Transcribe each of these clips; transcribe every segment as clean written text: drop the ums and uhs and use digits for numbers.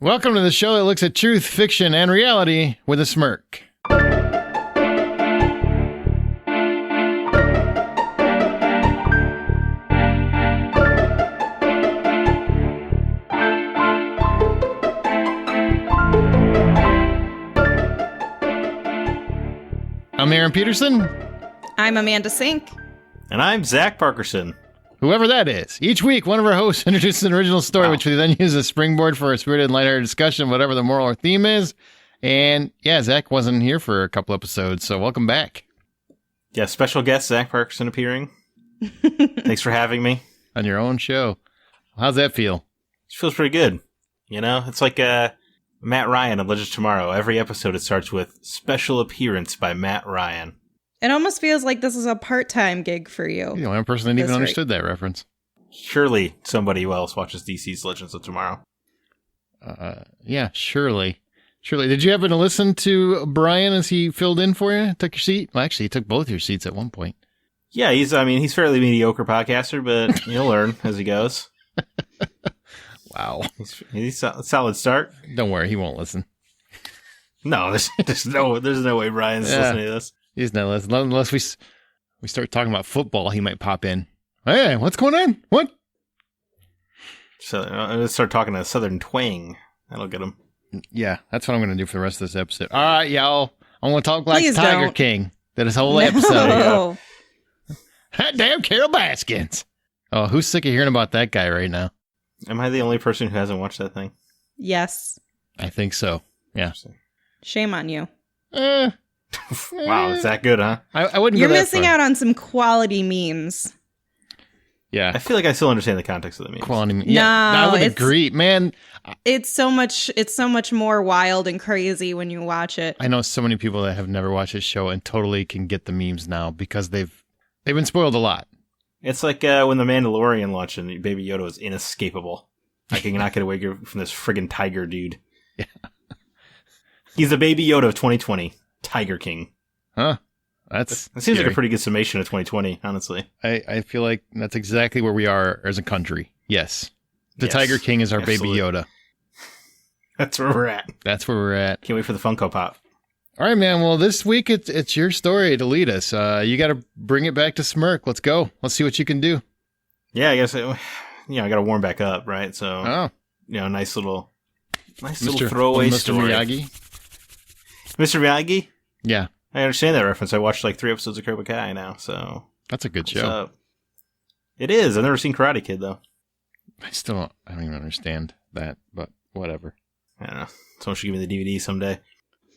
Welcome to the show that looks at truth, fiction, and reality with a smirk. I'm Aaron Peterson. I'm Amanda Sink. And I'm Zack Parkerson. Whoever that is. Each week, one of our hosts introduces an original story, which we then use as a springboard for a spirited and lighthearted discussion, whatever the moral or theme is. And yeah, Zack wasn't here for a couple episodes, so welcome back. Yeah, special guest Zack Parkerson appearing. Thanks for having me. On your own show. How's that feel? It feels pretty good. You know, it's like Matt Ryan of Legends of Tomorrow. Every episode it starts with special appearance by Matt Ryan. It almost feels like this is a part-time gig for you. You're the only person that even understood that reference. Surely somebody else watches DC's Legends of Tomorrow. Yeah, surely. Surely. Did you happen to listen to Brian as he filled in for you? Took your seat? Well, actually, he took both your seats at one point. Yeah, he's fairly mediocre podcaster, but he'll learn as he goes. Wow. He's a solid start. Don't worry, he won't listen. No, there's no way Brian's listening to this. He's not listening. Unless we start talking about football, he might pop in. Hey, what's going on? What? So let's start talking a southern twang. That'll get him. Yeah, that's what I'm going to do for the rest of this episode. All right, y'all. I want to talk like Please Tiger don't. King. That his whole episode. Hot damn Carol Baskins. Oh, who's sick of hearing about that guy right now? Am I the only person who hasn't watched that thing? Yes. I think so. Yeah. Shame on you. Wow, it's that good, huh? I wouldn't. You're go that missing far. out on some quality memes. Yeah. I feel like I still understand the context of the memes. Quality. Yeah, I would agree, man. It's so much more wild and crazy when you watch it. I know so many people that have never watched this show and totally can get the memes now because they've been spoiled a lot. It's like when The Mandalorian launched and Baby Yoda was inescapable. I cannot get away from this friggin' tiger dude. Yeah. He's the Baby Yoda of 2020. Tiger King. Huh? That seems like a pretty good summation of 2020, honestly. I feel like that's exactly where we are as a country. Yes. The Yes, Tiger King is our absolutely. Baby Yoda. That's where we're at. That's where we're at. Can't wait for the Funko Pop. All right, man. Well, this week it's your story to lead us. You got to bring it back to Smirk. Let's go. Let's see what you can do. Yeah, I guess, I got to warm back up, right? So, Oh, nice little throwaway Mr. story. Miyagi. Mr. Miyagi? Yeah, I understand that reference. I watched like 3 episodes of Cobra Kai now, so. that's a good what's show. up? It is. I've never seen Karate Kid, though. I don't even understand that, but whatever. I don't know. Someone should give me the DVD someday.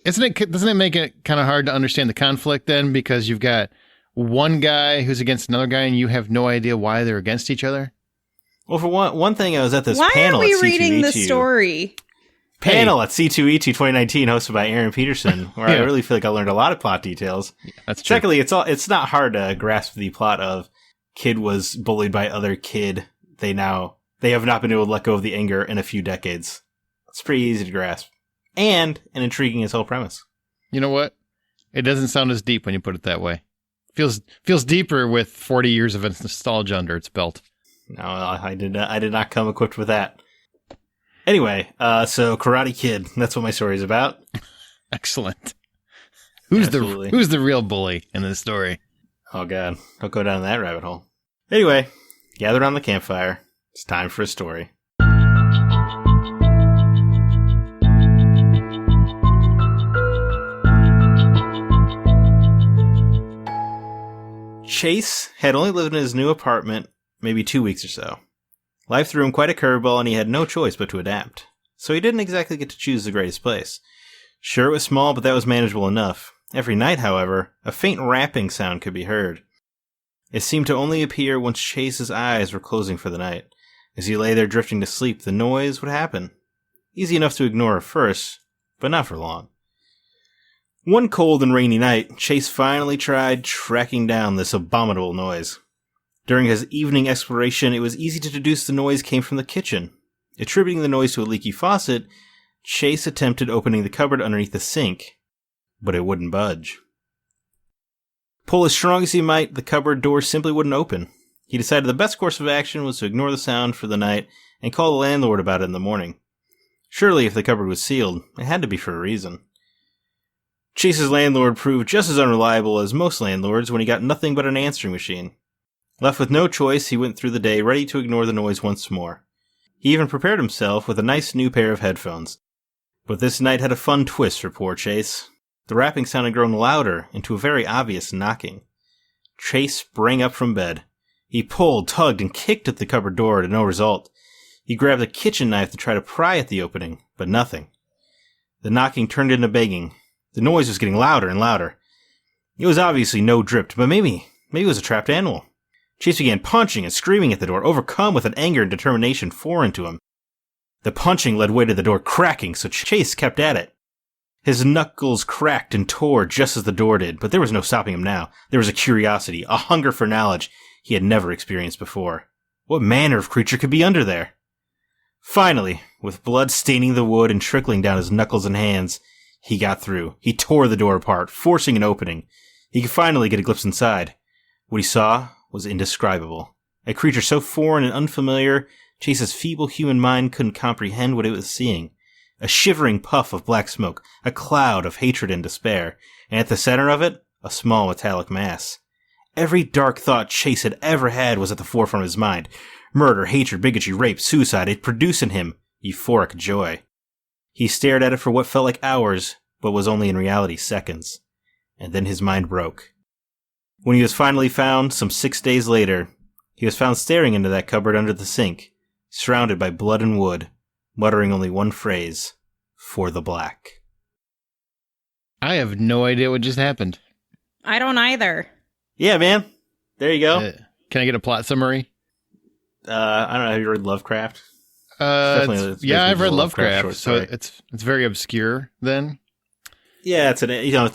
Doesn't it make it kind of hard to understand the conflict then? Because you've got one guy who's against another guy and you have no idea why they're against each other? Well, for one thing, I was at this Why panel are we at C2E2. reading the story? Panel at C2E2 2019 hosted by Aaron Peterson, where I really feel like I learned a lot of plot details. Yeah, that's true. Secondly, it's not hard to grasp the plot of kid was bullied by other kid. They have not been able to let go of the anger in a few decades. It's pretty easy to grasp. And an intriguing as whole premise. You know what? It doesn't sound as deep when you put it that way. Feels deeper with 40 years of nostalgia under its belt. No, I did not come equipped with that. Anyway, so Karate Kid, that's what my story is about. Excellent. Who's Absolutely. the real bully in this story? Oh god, don't go down that rabbit hole. Anyway, gather around the campfire. It's time for a story. Chase had only lived in his new apartment maybe 2 weeks or so. Life threw him quite a curveball and he had no choice but to adapt. So he didn't exactly get to choose the greatest place. Sure, it was small, but that was manageable enough. Every night, however, a faint rapping sound could be heard. It seemed to only appear once Chase's eyes were closing for the night. As he lay there drifting to sleep, the noise would happen. Easy enough to ignore at first, but not for long. One cold and rainy night, Chase finally tried tracking down this abominable noise. During his evening exploration, it was easy to deduce the noise came from the kitchen. Attributing the noise to a leaky faucet, Chase attempted opening the cupboard underneath the sink, but it wouldn't budge. Pull as strong as he might, the cupboard door simply wouldn't open. He decided the best course of action was to ignore the sound for the night and call the landlord about it in the morning. Surely if the cupboard was sealed, it had to be for a reason. Chase's landlord proved just as unreliable as most landlords when he got nothing but an answering machine. Left with no choice, he went through the day ready to ignore the noise once more. He even prepared himself with a nice new pair of headphones. But this night had a fun twist for poor Chase. The rapping sound had grown louder into a very obvious knocking. Chase sprang up from bed. He pulled, tugged, and kicked at the cupboard door to no result. He grabbed a kitchen knife to try to pry at the opening, but nothing. The knocking turned into begging. The noise was getting louder and louder. It was obviously no dripped, but maybe it was a trapped animal. Chase began punching and screaming at the door, overcome with an anger and determination foreign to him. The punching led way to the door cracking, so Chase kept at it. His knuckles cracked and tore just as the door did, but there was no stopping him now. There was a curiosity, a hunger for knowledge he had never experienced before. What manner of creature could be under there? Finally, with blood staining the wood and trickling down his knuckles and hands, he got through. He tore the door apart, forcing an opening. He could finally get a glimpse inside. What he saw was indescribable. A creature so foreign and unfamiliar, Chase's feeble human mind couldn't comprehend what it was seeing. A shivering puff of black smoke, a cloud of hatred and despair, and at the center of it, a small metallic mass. Every dark thought Chase had ever had was at the forefront of his mind. Murder, hatred, bigotry, rape, suicide, it produced in him euphoric joy. He stared at it for what felt like hours, but was only in reality seconds. And then his mind broke. When he was finally found, some 6 days later, he was found staring into that cupboard under the sink, surrounded by blood and wood, muttering only one phrase, "For the black." I have no idea what just happened. I don't either. Yeah, man. There you go. Can I get a plot summary? I don't know. Have you read Lovecraft? Yeah, I've read Lovecraft, short so story. it's very obscure then. Yeah, it's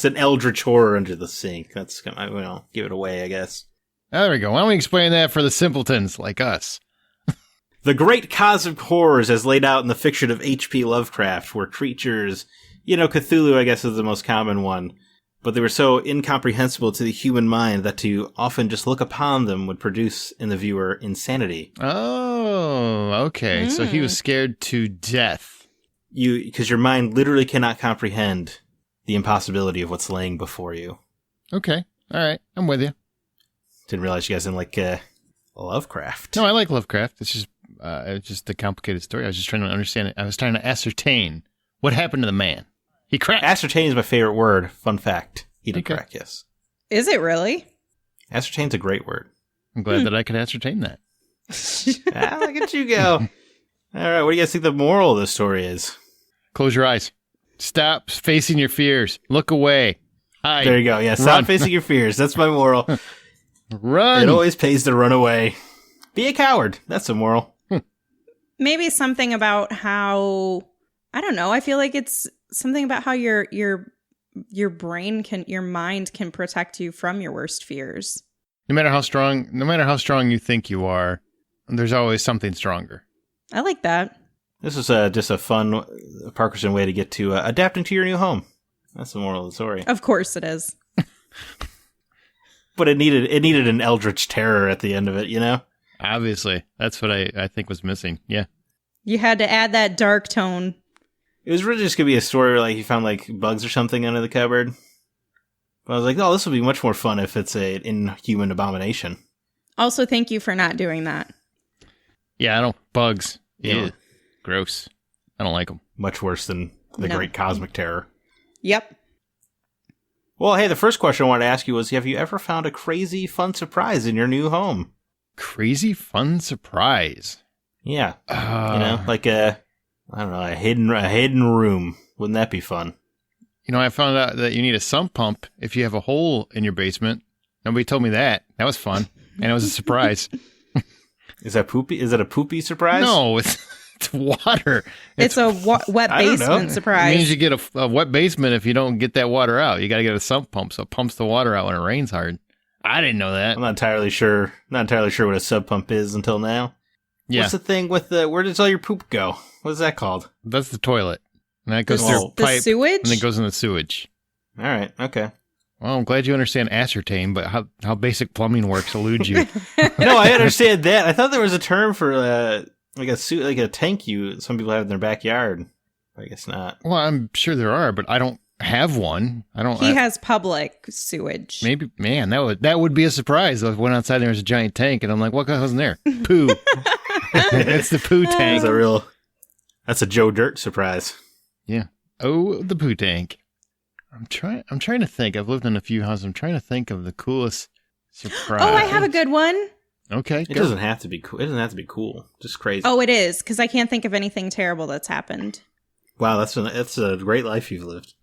an eldritch horror under the sink. That's gonna, give it away, I guess. Oh, there we go. Why don't we explain that for the simpletons like us? The great cosmic horrors as laid out in the fiction of H.P. Lovecraft were creatures, Cthulhu, I guess, is the most common one, but they were so incomprehensible to the human mind that to often just look upon them would produce in the viewer insanity. Oh, okay. So he was scared to death. Because your mind literally cannot comprehend the impossibility of what's laying before you. Okay. All right. I'm with you. Didn't realize you guys didn't like Lovecraft. No, I like Lovecraft. It's just a complicated story. I was just trying to understand it. I was trying to ascertain what happened to the man. He cracked. Ascertain is my favorite word. Fun fact. He did Okay. crack, yes. Is it really? Ascertain's a great word. I'm glad that I could ascertain that. Look at you go. All right, what do you guys think the moral of the story is? Close your eyes. Stop facing your fears. Look away. Hide. There you go. Yeah, stop Run. facing your fears. That's my moral. Run. It always pays to run away. Be a coward. That's the moral. Maybe something about how, I don't know, I feel like it's something about how your brain your mind can protect you from your worst fears. No matter how strong you think you are, there's always something stronger. I like that. This is just a fun Parkinson way to get to adapting to your new home. That's the moral of the story. Of course it is. But it needed an eldritch terror at the end of it, Obviously. That's what I think was missing. Yeah. You had to add that dark tone. It was really just going to be a story where he found bugs or something under the cupboard. But I was like, oh, this will be much more fun if it's an inhuman abomination. Also, thank you for not doing that. Yeah, bugs. Yeah. Ew. Gross. I don't like them. Much worse than the great cosmic terror. Yep. Well, hey, the first question I wanted to ask you was, have you ever found a crazy, fun surprise in your new home? Crazy fun surprise. Yeah. A hidden room. Wouldn't that be fun? I found out that you need a sump pump if you have a hole in your basement. Nobody told me that. That was fun. And it was a surprise. Is that poopy? Is it a poopy surprise? No, it's water. It's a wet basement surprise. It means you get a wet basement if you don't get that water out. You got to get a sump pump, so it pumps the water out when it rains hard. I didn't know that. I'm not entirely sure. Not entirely sure what a sub pump is until now. Yeah. What's the thing with where does all your poop go? What is that called? That's the toilet. And that goes through a The pipe. sewage? And then goes in the sewage. All right. Okay. Well, I'm glad you understand ascertain, but how basic plumbing works eludes you. No, I understand that. I thought there was a term for a tank some people have in their backyard. I guess not. Well, I'm sure there are, but I don't have one. He has public sewage. Maybe, man, that would be a surprise if I went outside and there was a giant tank, and I'm like, what the hell's in there? Poo. It's the poo tank. That's a Joe Dirt surprise. Yeah. Oh, the poo tank. I'm trying to think. I've lived in a few houses. I'm trying to think of the coolest surprise. Oh, I have a good one. Okay. It doesn't have to be cool. It doesn't have to be cool. Just crazy. Oh, it is, because I can't think of anything terrible that's happened. Wow, that's a great life you've lived.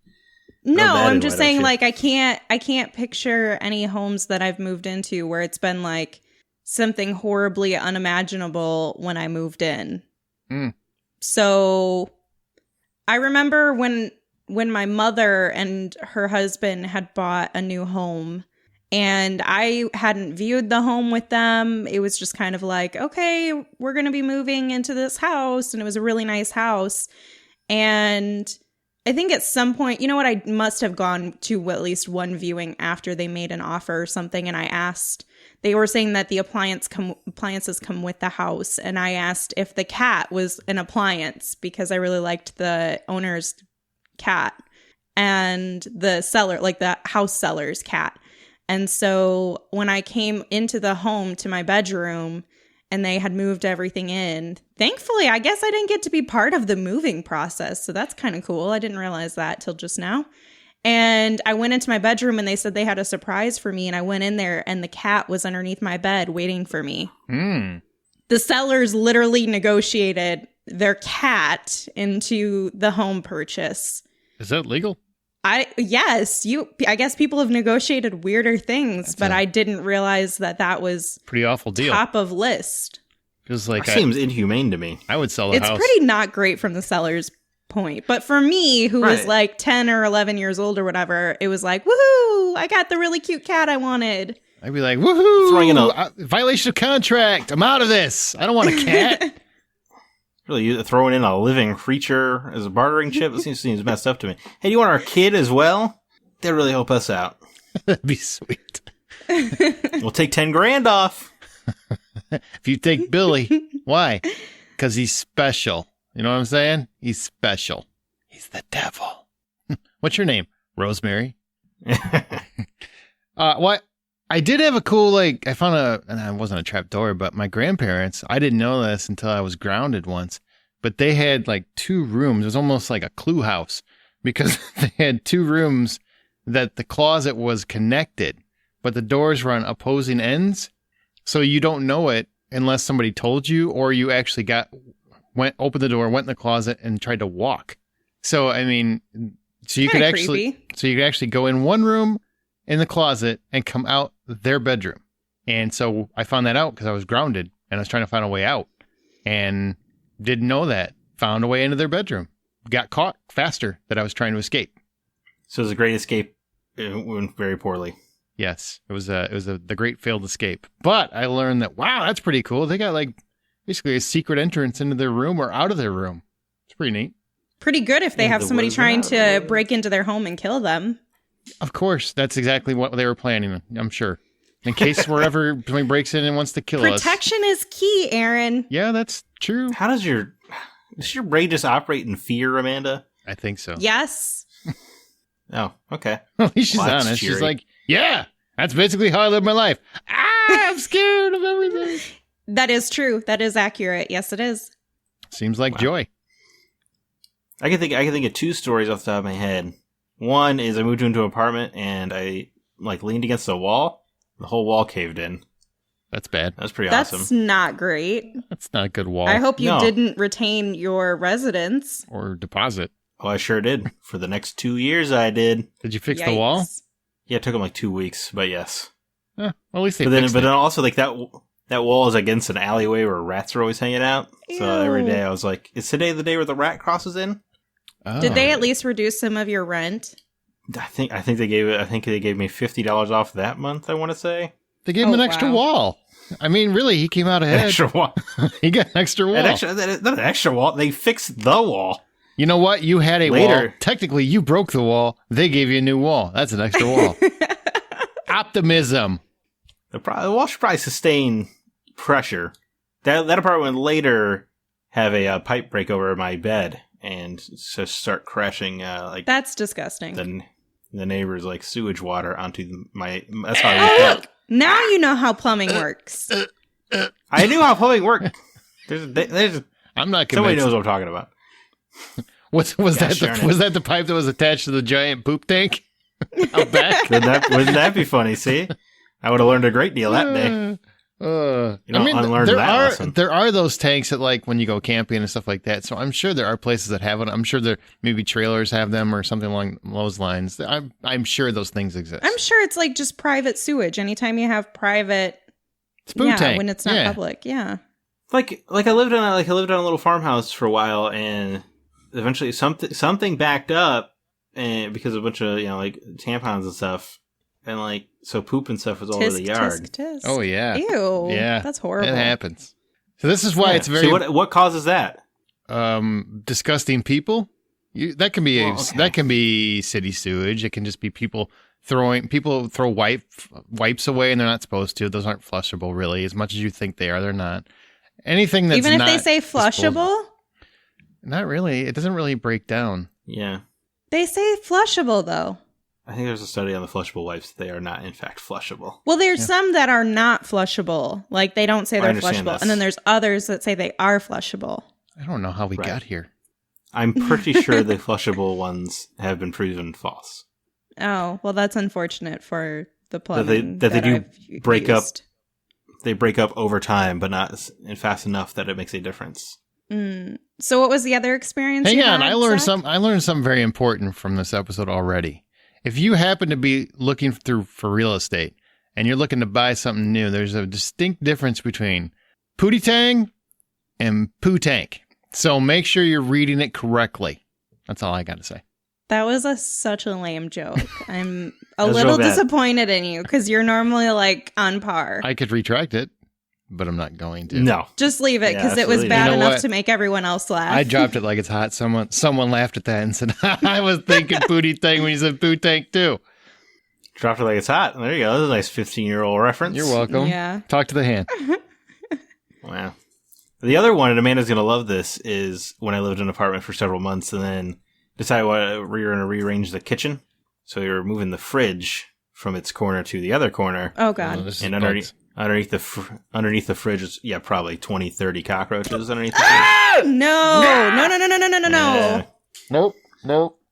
No, I'm just saying, like, I can't picture any homes that I've moved into where it's been like something horribly unimaginable when I moved in. Mm. So I remember when my mother and her husband had bought a new home and I hadn't viewed the home with them. It was just kind of like, okay, we're going to be moving into this house. And it was a really nice house. And I think at some point, you know what, I must have gone to at least one viewing after they made an offer or something. And I asked, they were saying that the appliances come with the house. And I asked if the cat was an appliance because I really liked the owner's cat and the seller, like the house seller's cat. And so when I came into the home to my bedroom and they had moved everything in, thankfully, I guess I didn't get to be part of the moving process. So that's kind of cool. I didn't realize that till just now. And I went into my bedroom and they said they had a surprise for me. And I went in there and the cat was underneath my bed waiting for me. Mm. The sellers literally negotiated their cat into the home purchase. Is that legal? Yes, I guess people have negotiated weirder things, but I didn't realize that was pretty awful deal. Top of list. Feels like that seems inhumane to me. I would sell the house. It's pretty not great from the seller's point, but for me, who was like 10 or 11 years old or whatever, it was like, woohoo! I got the really cute cat I wanted. I'd be like, woohoo! Throwing in a violation of contract. I'm out of this. I don't want a cat. Really, throwing in a living creature as a bartering chip? It seems messed up to me. Hey, do you want our kid as well? That'd really help us out. That'd be sweet. We'll take 10 grand off. If you take Billy. Why? Because he's special. You know what I'm saying? He's special. He's the devil. What's your name? Rosemary. What? I did have a cool, I found and it wasn't a trap door, but my grandparents, I didn't know this until I was grounded once, but they had 2 rooms. It was almost like a clue house because they had 2 rooms that the closet was connected, but the doors were on opposing ends. So you don't know it unless somebody told you, or you actually opened the door, went in the closet and tried to walk. So, I mean, you could actually go in one room in the closet and come out their bedroom. And so I found that out because I was grounded and I was trying to find a way out and didn't know that. Found a way into their bedroom. Got caught faster that I was trying to escape. So it was a great escape. It went very poorly. Yes, it was the great failed escape. But I learned that, wow, that's pretty cool. They got basically a secret entrance into their room or out of their room. It's pretty neat. Pretty good if they have somebody trying to break into their home and kill them. Of course, that's exactly what they were planning, I'm sure. In case wherever somebody breaks in and wants to kill us. Protection is key, Aaron. Yeah, that's true. How does your brain just operate in fear, Amanda? I think so. Yes. Oh, okay. At least she's honest. Cheery. She's like, yeah, that's basically how I live my life. I'm scared of everything. That is true. That is accurate. Yes, it is. Seems like joy. I can think of 2 stories off the top of my head. One is I moved into an apartment and I leaned against the wall. The whole wall caved in. That's bad. That's pretty awesome. That's not great. That's not a good wall. I hope you didn't retain your residence. Or deposit. Oh, I sure did. For the next 2 years, I did. Did you fix the wall? Yeah, it took them 2 weeks, but yes. Well, at least they fixed it. But then also, that wall is against an alleyway where rats are always hanging out. Ew. So every day I was like, is today the day where the rat crosses in? Oh. Did they at least reduce some of your rent? I think they gave me $50 off that month, I want to say. They gave him an extra wall. I mean, really, he came out ahead. An extra wall. He got an extra wall. Not an extra wall. They fixed the wall. You know what? You had a wall. Technically, you broke the wall. They gave you a new wall. That's an extra wall. Optimism. The wall should probably sustain pressure. That apartment later have a pipe break over my bed, and just start crashing like That's disgusting. the neighbor's like sewage water onto my. That's how I woke up. Now you know how plumbing works. I knew how plumbing worked. There's I'm not convinced. somebody knows what I'm talking about. Was that the pipe that was attached to the giant poop tank out back? Wouldn't that be funny? See, I would have learned a great deal that day. Unlearned that lesson. There are those tanks that, like, when you go camping and stuff like that. So I'm sure there are places that have it. I'm sure there maybe trailers have them or something along those lines. I'm sure those things exist. I'm sure it's like just private sewage. Anytime you have private, it's poop tank when it's not public, Like I lived on a little farmhouse for a while, and eventually something backed up, and because of a bunch of like tampons and stuff, and like so poop and stuff was all over the yard. Tisk. Oh yeah, ew, yeah, that's horrible. It happens. So this is why it's very. So what causes that? Disgusting people. That can be city sewage. It can just be people throw wipes away and they're not supposed to. Those aren't flushable, really. As much as you think they are, they're not. Anything that's even if not they say flushable, disposable, not really. It doesn't really break down. Yeah, they say flushable though. I think there's a study on the flushable wipes. They are not, in fact, flushable. Well, there's some that are not flushable. Like they don't say they're flushable, this. and then there's others that say they are flushable. I don't know how we got here. I'm pretty sure the flushable ones have been proven false. Oh, well, that's unfortunate for the plumbing that they do I've break used. up. They break up over time, but not fast enough that it makes a difference. So, what was the other experience? Hang you on, had, I learned Zack? I learned something very important from this episode already. If you happen to be looking for real estate and you're looking to buy something new, there's a distinct difference between pootie tang and poo tank. So make sure you're reading it correctly. That's all I got to say. That was such a lame joke. I'm a was little real bad. disappointed in you because you're normally like on par. I could retract it, but I'm not going to. No. Just leave it Yeah, because it was absolutely. bad You know enough what? to make everyone else laugh. I dropped it like it's hot. Someone laughed at that and said, I was thinking pootie tang when you said poo tank too. Dropped it like it's hot. There you go. That's a nice 15-year-old reference. You're welcome. Yeah. Talk to the hand. Wow. The other one, and Amanda's going to love this, is when I lived in an apartment for several months and then decided we were going to rearrange the kitchen. So we were moving the fridge from its corner to the other corner. Oh, God. This is And bugs. underneath the fridge is, probably 20, 30 cockroaches underneath the fridge. No. Yeah. Nope.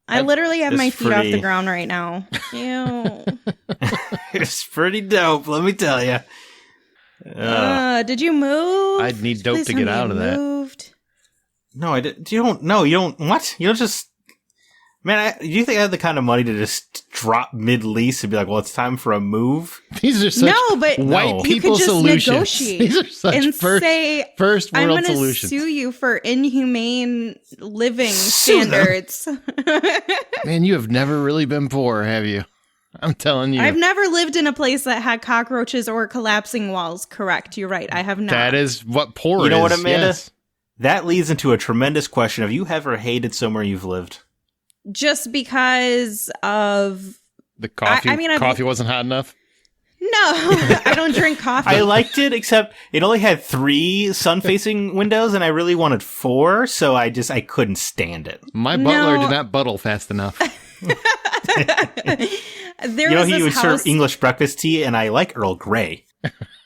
I literally have It's my feet off the pretty- ground right now. Ew. It's pretty dope, let me tell you. Did you move? I'd need dope Please to tell get me out you of that. moved. No, I didn't. You don't. What? You don't just. Man, do you think I have the kind of money to just drop mid-lease and be like, well, it's time for a move? These are such No, but white No. you people could just solutions. negotiate These are such and say, first I'm world going to solutions. sue you for inhumane living Sue them. standards. Man, you have never really been poor, have you? I'm telling you. I've never lived in a place that had cockroaches or collapsing walls. Correct. You're right. I have not. That is what poor is. You know what, Amanda? Yes. That leads into a tremendous question. Have you ever hated somewhere you've lived? Just because of... The coffee, I mean, I've- coffee wasn't hot enough. No, I don't drink coffee. I liked it, except it only had 3 sun-facing windows, and I really wanted 4, so I couldn't stand it. My No. butler did not buttle fast enough. There You know, was he would this serve house. English breakfast tea, and I like Earl Grey.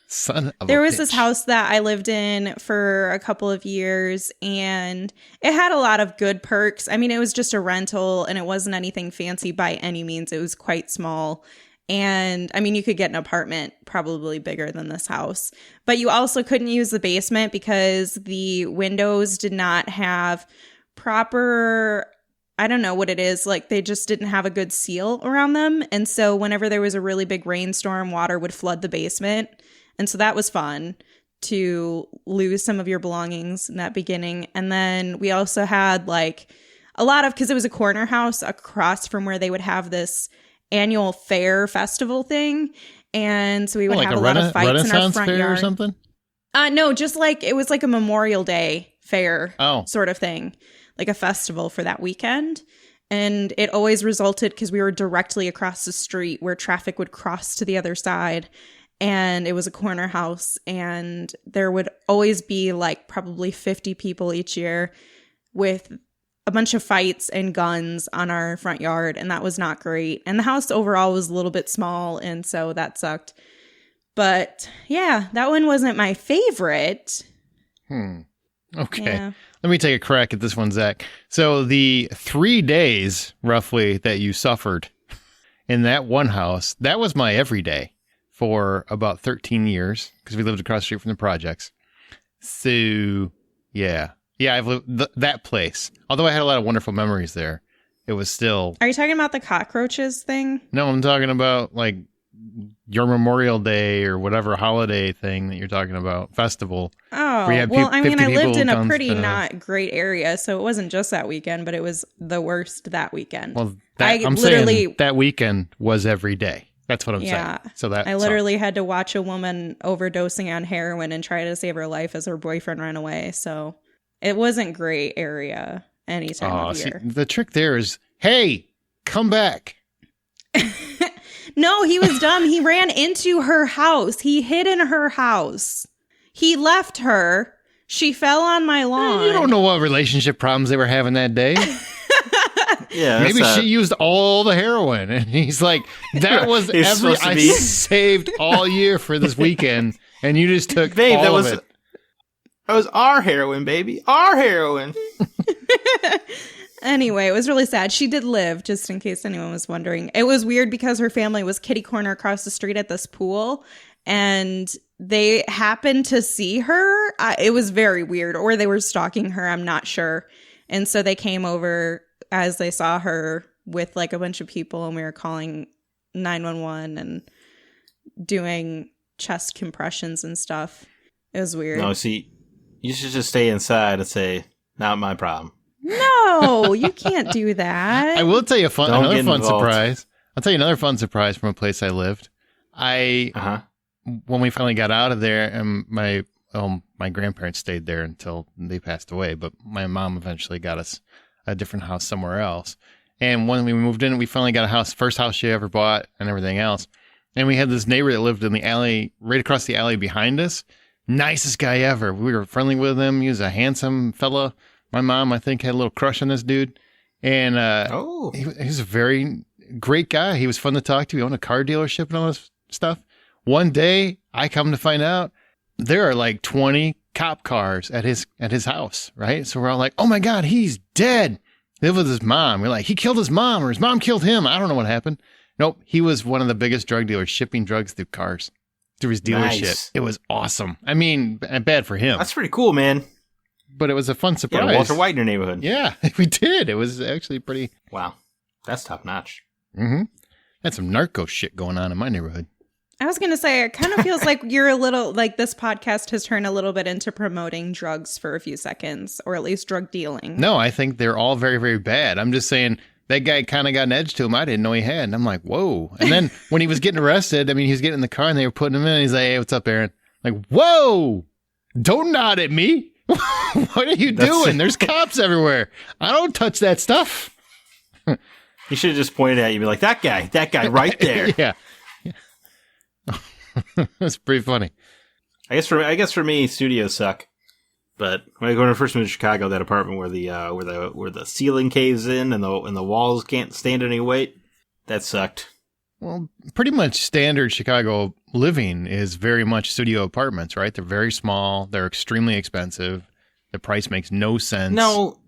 Son of There a was this bitch. house that I lived in for a couple of years, and it had a lot of good perks. I mean, it was just a rental, and it wasn't anything fancy by any means. It was quite small. And I mean, you could get an apartment probably bigger than this house, but you also couldn't use the basement because the windows did not have proper, I don't know what it is, like they just didn't have a good seal around them. And so whenever there was a really big rainstorm, water would flood the basement. And so that was fun to lose some of your belongings in that beginning. And then we also had like a lot of, because it was a corner house across from where they would have this annual fair festival thing. And so we would like have a lot of fights in our Renaissance front fair yard. or something? No, just like it was like a Memorial Day fair Oh. sort of thing, like a festival for that weekend. And it always resulted because we were directly across the street where traffic would cross to the other side. And it was a corner house. And there would always be like probably 50 people each year with a bunch of fights and guns on our front yard, and that was not great. And the house overall was a little bit small, and so that sucked. But yeah, that one wasn't my favorite. Okay. Yeah. Let me take a crack at this one, Zach. So the 3 days, roughly, that you suffered in that one house, that was my everyday for about 13 years, because we lived across the street from the projects. So, yeah. Yeah, I've lived that place. Although I had a lot of wonderful memories there, it was still... Are you talking about the cockroaches thing? No, I'm talking about, like, your Memorial Day or whatever holiday thing that you're talking about, festival. Oh, where you had well, I mean, I 50 lived people in a comes pretty to- not great area, so it wasn't just that weekend, but it was the worst that weekend. Well, I'm saying that weekend was every day. That's what I'm Yeah. saying. So that I literally had to watch a woman overdosing on heroin and try to save her life as her boyfriend ran away. So it wasn't great area any time of year. The trick there is, hey, come back. No, he was dumb. He ran into her house. He hid in her house. He left her. She fell on my lawn. You don't know what relationship problems they were having that day. Yeah, Maybe she used all the heroin, and he's like, "That was It's supposed to I be- saved all year for this weekend, and you just took Babe, all of it." That was our heroin, baby. Our heroin. Anyway, it was really sad. She did live, just in case anyone was wondering. It was weird because her family was kitty corner across the street at this pool, and they happened to see her. It was very weird, or they were stalking her. I'm not sure. And so they came over as they saw her with like a bunch of people, and we were calling 911 and doing chest compressions and stuff. It was weird. No, see, you should just stay inside and say, "Not my problem." No, you can't do that. I will tell you Don't another get fun involved. surprise. I'll tell you another fun surprise from a place I lived. When we finally got out of there, and my grandparents stayed there until they passed away, but my mom eventually got us a different house somewhere else. And when we moved in, we finally got a house, first house she ever bought and everything else. And we had this neighbor that lived in the alley, right across the alley behind us. Nicest guy ever. We were friendly with him. He was a handsome fella. My mom, I think, had a little crush on this dude. And he was a very great guy. He was fun to talk to. He owned a car dealership and all this stuff. One day, I come to find out there are like 20 cop cars at his house, right? So we're all like, oh my God, he's dead. He lived with his mom. We're like, he killed his mom, or his mom killed him. I don't know what happened. Nope, he was one of the biggest drug dealers, shipping drugs through cars, through his dealership. Nice. It was awesome. I mean, bad for him, That's pretty cool, man. but it was a fun surprise. Yeah, Walter White in your neighborhood. Yeah, we did. It was actually pretty. Wow, that's top notch. Mm-hmm. Had some narco shit going on in my neighborhood. I was going to say, it kind of feels like you're a little, like this podcast has turned a little bit into promoting drugs for a few seconds, or at least drug dealing. No, I think they're all very, very bad. I'm just saying that guy kind of got an edge to him I didn't know he had. And I'm like, whoa. And then when he was getting arrested, I mean, he was getting in the car and they were putting him in. And he's like, hey, what's up, Aaron? Like, whoa, don't nod at me. What are you doing? There's cops everywhere. I don't touch that stuff. You should have just pointed at you and be like, that guy right there. Yeah. That's pretty funny. I guess for me, studios suck. But when I first moved to Chicago, that apartment where the ceiling caves in and the walls can't stand any weight, that sucked. Well, pretty much standard Chicago living is very much studio apartments, right? They're very small. They're extremely expensive. The price makes no sense. No,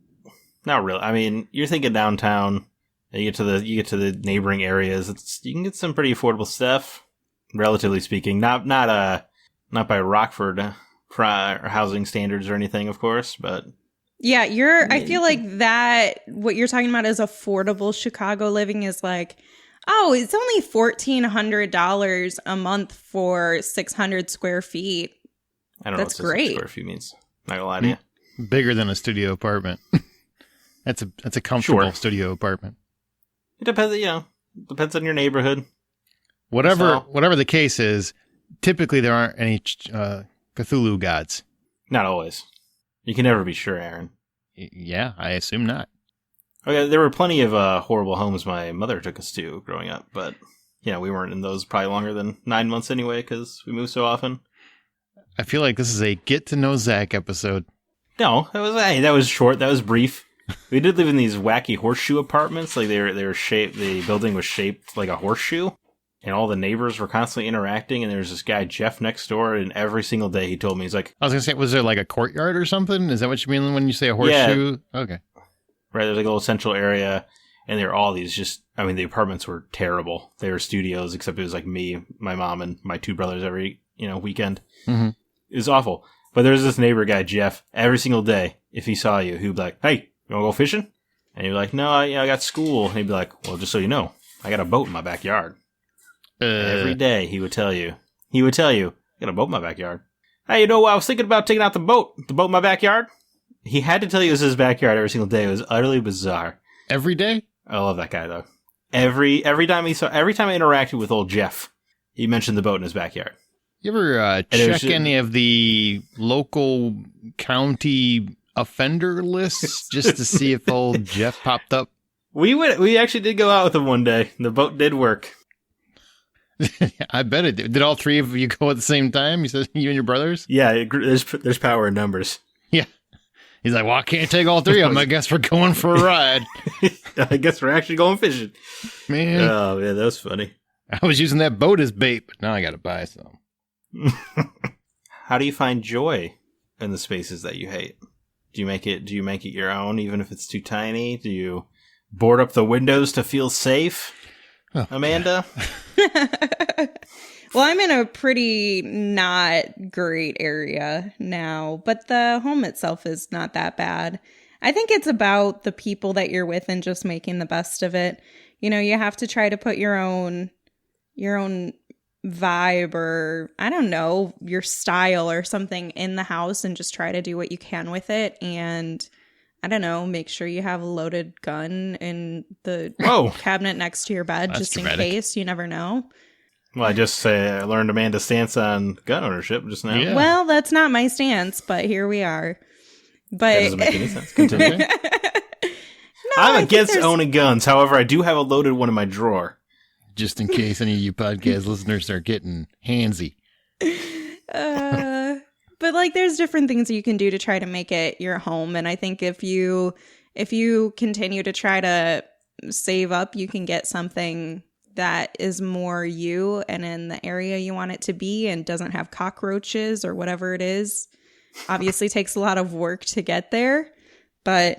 not really. I mean, you're thinking downtown. You get to the neighboring areas. You can get some pretty affordable stuff, relatively speaking. Not by Rockford housing standards or anything, of course, but Yeah, I feel like that, what you're talking about is affordable Chicago living is like, oh, it's only $1,400 a month for 600 square feet. I don't That's know what 600 great. square feet means. Not gonna lie to you. Bigger than a studio apartment. That's a comfortable Sure. studio apartment. It depends, depends on your neighborhood. Whatever the case is, typically there aren't any Cthulhu gods. Not always. You can never be sure, Aaron. Yeah, I assume not. Okay, there were plenty of horrible homes my mother took us to growing up, but we weren't in those probably longer than 9 months anyway because we moved so often. I feel like this is a get to know Zack episode. No, that was short. That was brief. We did live in these wacky horseshoe apartments. Like they were shaped. The building was shaped like a horseshoe, and all the neighbors were constantly interacting. And there was this guy Jeff next door, and every single day he told me, he's like, I was gonna say, was there like a courtyard or something? Is that what you mean when you say a horseshoe? Yeah. Okay. Right, there's like a little central area, and there were all these the apartments were terrible. They were studios, except it was like me, my mom, and my two brothers every weekend. Mm-hmm. It was awful. But there was this neighbor guy Jeff. Every single day, if he saw you, he'd be like, "Hey, you want to go fishing?" And you'd be like, "No, I got school." And he'd be like, "Well, just so you know, I got a boat in my backyard." Every day he would tell you, "I got a boat in my backyard." Hey, I was thinking about taking out the boat in my backyard. He had to tell you it was his backyard every single day. It was utterly bizarre. Every day? I love that guy though. Every time I interacted with old Jeff, he mentioned the boat in his backyard. You ever check any of the local county offender lists just to see if old Jeff popped up? We actually did go out with him one day. The boat did work. I bet it did. Did all three of you go at the same time? You said you and your brothers? Yeah, there's power in numbers. Yeah. He's like, well, I can't take all three of them. I guess we're going for a ride. I guess we're actually going fishing. Man. Oh, yeah, that was funny. I was using that boat as bait, but now I got to buy some. How do you find joy in the spaces that you hate? Do you make it your own, even if it's too tiny? Do you board up the windows to feel safe? Oh, Amanda? Well, I'm in a pretty not great area now, but the home itself is not that bad. I think it's about the people that you're with and just making the best of it. You have to try to put your own vibe, or I don't know, your style or something in the house, and just try to do what you can with it. And I don't know, make sure you have a loaded gun in the cabinet next to your bed. That's just dramatic. In case. You never know. Well, I learned Amanda's stance on gun ownership just now. Yeah. Well, that's not my stance, but here we are. But that doesn't make any sense. Continue. I'm against owning guns. However, I do have a loaded one in my drawer. Just in case any of you podcast listeners are getting handsy. But there's different things you can do to try to make it your home. And I think if you continue to try to save up, you can get something that is more you and in the area you want it to be, and doesn't have cockroaches or whatever it is. Obviously takes a lot of work to get there, but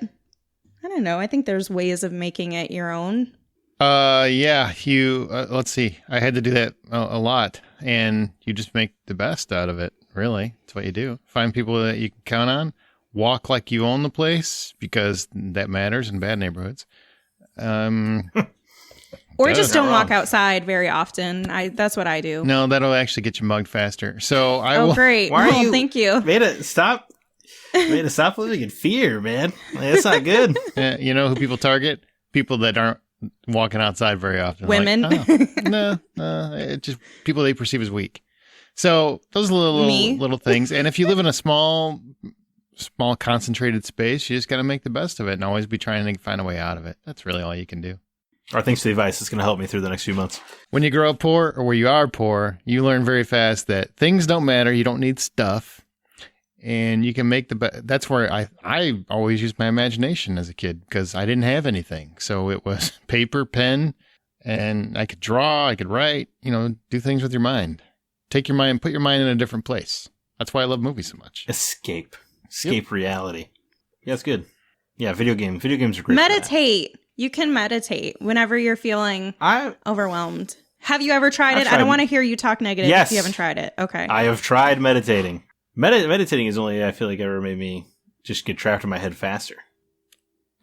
I don't know. I think there's ways of making it your own. Yeah, let's see. I had to do that a lot, and you just make the best out of it. Really. That's what you do. Find people that you can count on. Walk like you own the place, because that matters in bad neighborhoods. Or just don't walk outside very often. That's what I do. No, that'll actually get you mugged faster. So great. Thank you. Made stop living in fear, man. That's not good. You know who people target? People that aren't walking outside very often. Women. No, it's just people they perceive as weak. So those are little things. And if you live in a small concentrated space, you just got to make the best of it and always be trying to find a way out of it. That's really all you can do. Our thanks to the advice is going to help me through the next few months. When you grow up poor, or where you are poor, you learn very fast that things don't matter. You don't need stuff. And you can make the best. That's where I always used my imagination as a kid, because I didn't have anything. So it was paper, pen, and I could draw, I could write, do things with your mind. Take your mind, put your mind in a different place. That's why I love movies so much. Escape reality. Yeah, it's good. Yeah, video games are great. Meditate. You can meditate whenever you're feeling overwhelmed. Have you ever tried it? I don't want to hear you talk negative if you haven't tried it. Okay. I have tried meditating. Meditating is only, I feel like, ever made me just get trapped in my head faster.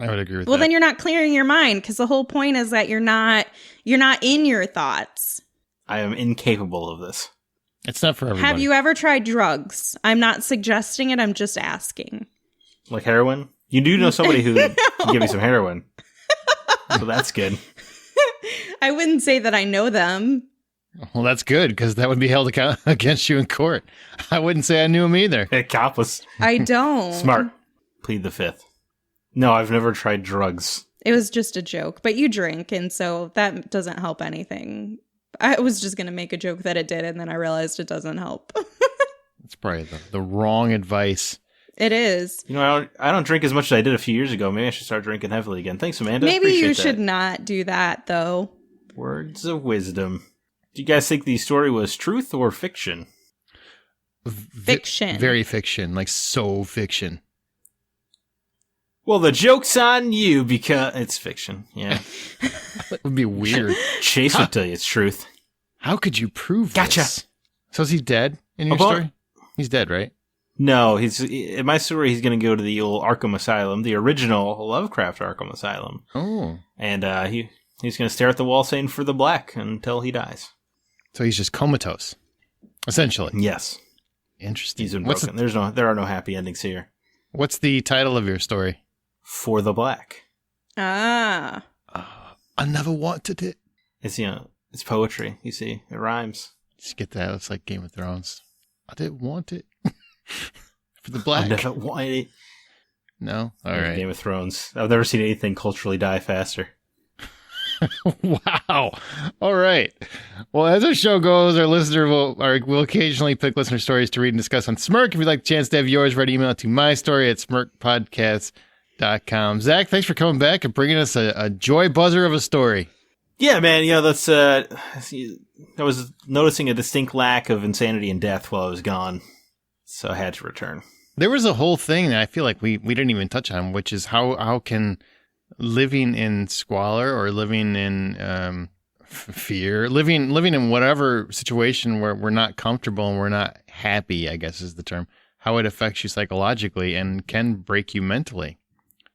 I would agree with that. Well, then you're not clearing your mind, because the whole point is that you're not in your thoughts. I am incapable of this. It's not for everybody. Have you ever tried drugs? I'm not suggesting it. I'm just asking. Like heroin? You do know somebody who can give me some heroin. So that's good. I wouldn't say that I know them. Well, that's good, because that would be held against you in court. I wouldn't say I knew him either. Accomplice. I don't. Smart. Plead the fifth. No, I've never tried drugs. It was just a joke, but you drink, and so that doesn't help anything. I was just going to make a joke that it did, and then I realized it doesn't help. It's probably the wrong advice. It is. You know, I don't drink as much as I did a few years ago. Maybe I should start drinking heavily again. Thanks, Amanda. Maybe Appreciate you that. should not do that, though. Words of wisdom. Do you guys think the story was truth or fiction? Fiction. Very fiction, like so fiction. Well, the joke's on you because it's fiction. Yeah. That would be weird. Chase would tell you it's truth. How could you prove Gotcha. this? So is he dead in your story? He's dead, right? No, in my story, he's going to go to the old Arkham Asylum, the original Lovecraft Arkham Asylum. Oh. And he's going to stare at the wall saying for the black until he dies. So he's just comatose, essentially. Yes. Interesting. He's been broken. There are no happy endings here. What's the title of your story? For the black. Ah. I never wanted it. It's poetry, you see. It rhymes. Just get that. It's like Game of Thrones. I didn't want it. For the black. I never wanted it. No? All right. Game of Thrones. I've never seen anything culturally die faster. Wow. All right. Well, as our show goes, our listener will occasionally pick listener stories to read and discuss on Smirk. If you'd like a chance to have yours, write email to mystory@smirkpodcast.com. Zach, thanks for coming back and bringing us a joy buzzer of a story. Yeah, man. That's I was noticing a distinct lack of insanity and death while I was gone, so I had to return. There was a whole thing that I feel like we didn't even touch on, which is how can living in squalor or living in fear, living in whatever situation where we're not comfortable and we're not happy, I guess is the term, how it affects you psychologically and can break you mentally.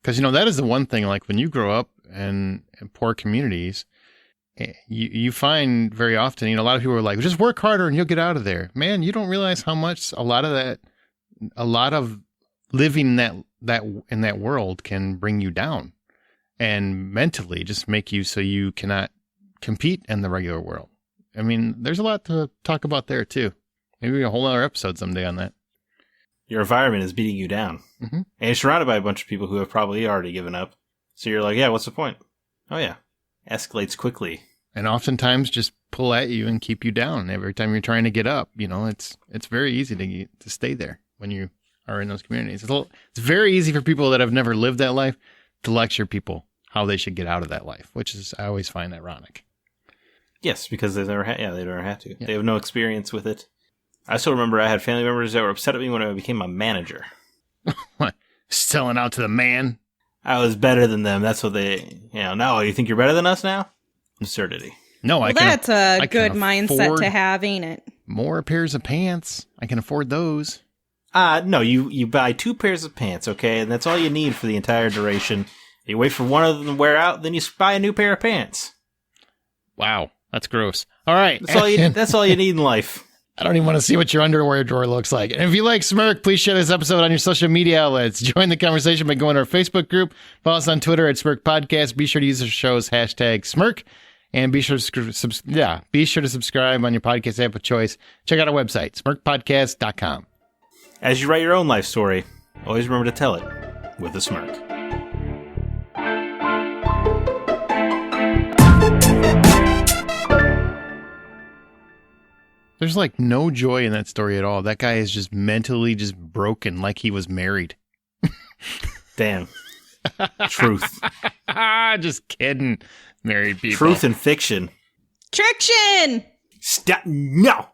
Because, that is the one thing, like when you grow up in poor communities, you find very often, a lot of people are like, just work harder and you'll get out of there. Man, you don't realize how much a lot of living in that world can bring you down and mentally just make you so you cannot compete in the regular world. I mean, there's a lot to talk about there too. Maybe a whole other episode someday on that. Your environment is beating you down. Mm-hmm. And you're surrounded by a bunch of people who have probably already given up. So you're like, yeah, what's the point? Oh yeah. Escalates quickly. And oftentimes just pull at you and keep you down every time you're trying to get up. It's very easy to stay there when you are in those communities. It's very easy for people that have never lived that life to lecture people how they should get out of that life, which is, I always find ironic. Yes, because they've never had to. Yeah. They have no experience with it. I still remember I had family members that were upset at me when I became a manager. What? Selling out to the man? I was better than them. That's what they, no, you think you're better than us now? Absurdity. No, well, that's a good mindset to have, ain't it? More pairs of pants. I can afford those. No, you buy 2 pairs of pants, okay? And that's all you need for the entire duration. You wait for one of them to wear out, then you buy a new pair of pants. Wow, that's gross. All right. That's all you need in life. I don't even want to see what your underwear drawer looks like. And if you like Smirk, please share this episode on your social media outlets. Join the conversation by going to our Facebook group. Follow us on Twitter at Smirk Podcast. Be sure to use the show's hashtag Smirk. And be sure to subscribe on your podcast app of choice. Check out our website, smirkpodcast.com. As you write your own life story, always remember to tell it with a smirk. There's like no joy in that story at all. That guy is just mentally just broken like he was married. Damn. Truth. Just kidding. Married people. Truth and fiction. Triction! Stop. No!